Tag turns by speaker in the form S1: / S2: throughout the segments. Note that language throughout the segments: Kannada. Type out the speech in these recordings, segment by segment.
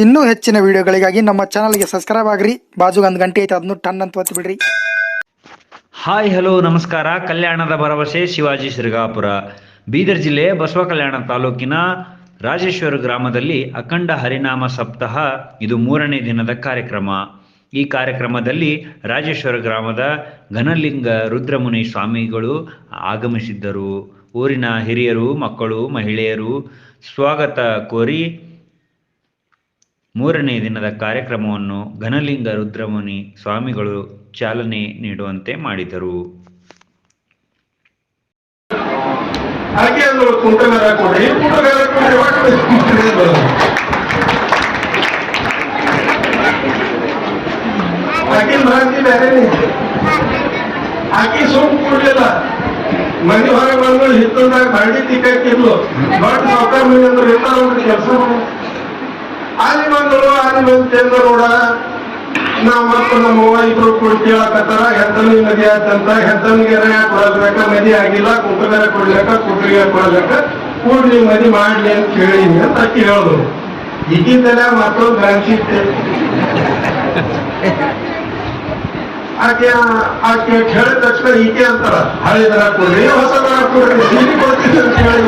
S1: ಇನ್ನೂ ಹೆಚ್ಚಿನ ವಿಡಿಯೋಗಳಿಗಾಗಿ ನಮ್ಮ ಚಾನಲ್ಗೆ ಸಬ್ಸ್ಕ್ರೈಬ್ ಆಗ್ರಿ. ಬಾಜುಗೆ ಒಂದು ಗಂಟೆ ಐತೆ, ಅದನ್ನು ಟನ್ ಅಂತ ಒತ್ತಿ ಬಿಡ್ರಿ.
S2: ಹಾಯ್ ಹಲೋ ನಮಸ್ಕಾರ. ಕಲ್ಯಾಣದ ಭರವಸೆ ಶಿವಾಜಿ ಸಿರಗಾಪುರ, ಬೀದರ್ ಜಿಲ್ಲೆ ಬಸವ ಕಲ್ಯಾಣ ತಾಲೂಕಿನ ರಾಜೇಶ್ವರ ಗ್ರಾಮದಲ್ಲಿ ಅಖಂಡ ಹರಿನಾಮ ಸಪ್ತಾಹ ಇದು 3ನೇ ದಿನದ ಕಾರ್ಯಕ್ರಮ. ಈ ಕಾರ್ಯಕ್ರಮದಲ್ಲಿ ರಾಜೇಶ್ವರ ಗ್ರಾಮದ ಘನಲಿಂಗ ರುದ್ರಮುನಿ ಸ್ವಾಮಿಗಳು ಆಗಮಿಸಿದ್ದರು. ಊರಿನ ಹಿರಿಯರು, ಮಕ್ಕಳು, ಮಹಿಳೆಯರು ಸ್ವಾಗತ ಕೋರಿ 3ನೇ ದಿನದ ಕಾರ್ಯಕ್ರಮವನ್ನು ಘನಲಿಂಗ ರುದ್ರಮುನಿ ಸ್ವಾಮಿಗಳು ಚಾಲನೆ ನೀಡುವಂತೆ ಮಾಡಿದರು.
S3: ಆಕಿ ಸುಮ್ ಕೂಡ್ಲಿಲ್ಲ, ಮನೆ ಹೊರಗೆ ಬಂದು ಹಿತ್ತಲ್ದಾಗ ಬಾಂಡಿ ತಿಕ್ಕಾಕಿದ್ಲು. ದೊಡ್ಡ ಸಾವುಕಾರ ಮನೆ ಅಂದ್ರೆ ಇರ್ತಾರ ಕೆಲಸ. ಆಲಿ ಬಂದಳು, ಆಲಿ ಬಂದು ಚಂದ ನೋಡ, ನಾವ್ ಮತ್ತು ನಮ್ಮ ಅವ್ವ ಇಬ್ರು ಕೂಡ ಕೇಳಕತ್ತಾರ, ಹೆತ್ತನಿಗೆ ಮದಿ ಆಯ್ತಂತ. ಹೆತ್ತನಿಗೆ ಕೊಡಲ್ಬೇಕ, ಮದಿ ಆಗಿಲ್ಲ, ಕುಂಕುಗಾರ ಕೊಡ್ಬೇಕ, ಕುಂಕುಗಾರ ಕೊಡ್ಬೇಕ, ಕೂಡ್ಲಿ ಮದಿ ಮಾಡ್ಲಿ ಅಂತ ಕೇಳಿನಿ ಅಂತ ಅಕ್ಕಿ ಹೇಳುದು. ಈಗಿಂದಲೇ ಮತ್ತೊಂದು ಗ್ರಾಂಚಿತ್ತೆ. ಆಕೆ ಹೇಳಿದ ತಕ್ಷಣ ಈಕೆ ಅಂತಾರ, ಹಳೆ ದರ ಕೊಡ್ರಿ, ಹೊಸ ದರ ಕೊಡ್ರಿ, ಸೀಟಿ ಕೊಡ್ತೀನಿ ಅಂತ ಹೇಳಿ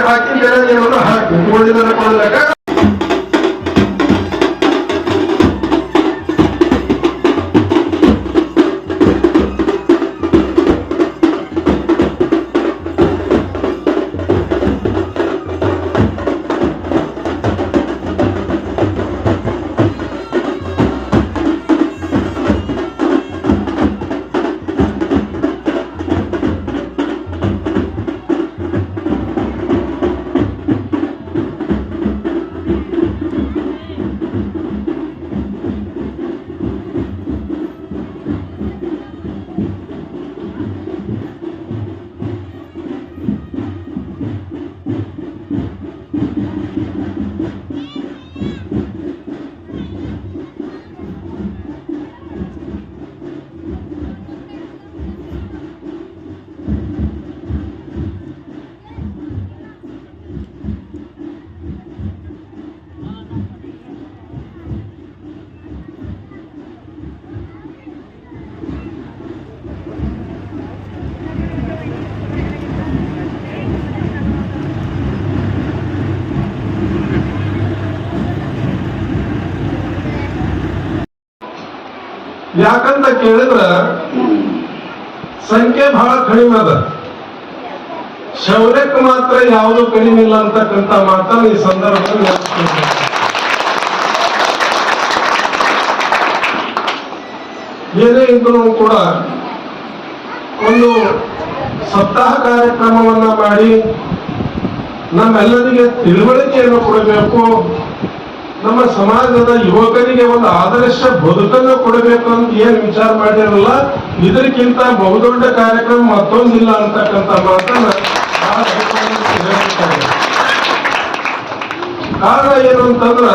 S3: ಹಾಕಿದ್ದೇನೆ ಏನೋ ಹಾಕಿ ಕೂಡಿದರ ಕೊಡ್ಬೇಕ. ಯಾಕಂತ ಕೇಳಿದ್ರ ಸಂಖ್ಯೆ ಬಹಳ ಕಡಿಮೆ ಅದ, ಶೌರ್ಯಕ್ಕೆ ಮಾತ್ರ ಯಾವುದು ಕಡಿಮೆ ಇಲ್ಲ ಅಂತಕ್ಕಂಥ ಮಾತನ್ನು ಈ ಸಂದರ್ಭದಲ್ಲಿ ಏನೇ ಇದ್ರೂ ಕೂಡ ಒಂದು ಸಪ್ತಾಹ ಕಾರ್ಯಕ್ರಮವನ್ನ ಮಾಡಿ ನಮ್ಮೆಲ್ಲರಿಗೆ ತಿಳುವಳಿಕೆಯನ್ನು ಕೊಡಬೇಕು, ನಮ್ಮ ಸಮಾಜದ ಯುವಕರಿಗೆ ಒಂದು ಆದರ್ಶ ಬದುಕನ್ನು ಕೊಡಬೇಕು ಅಂತ ಏನ್ ವಿಚಾರ ಮಾಡಿರಲ್ಲ, ಇದಕ್ಕಿಂತ ಬಹುದೊಡ್ಡ ಕಾರ್ಯಕ್ರಮ ಮತ್ತೊಂದಿಲ್ಲ ಅಂತಕ್ಕಂಥ ಮಾತನ್ನ ಕಾರಣ ಏನು ಅಂತಂದ್ರ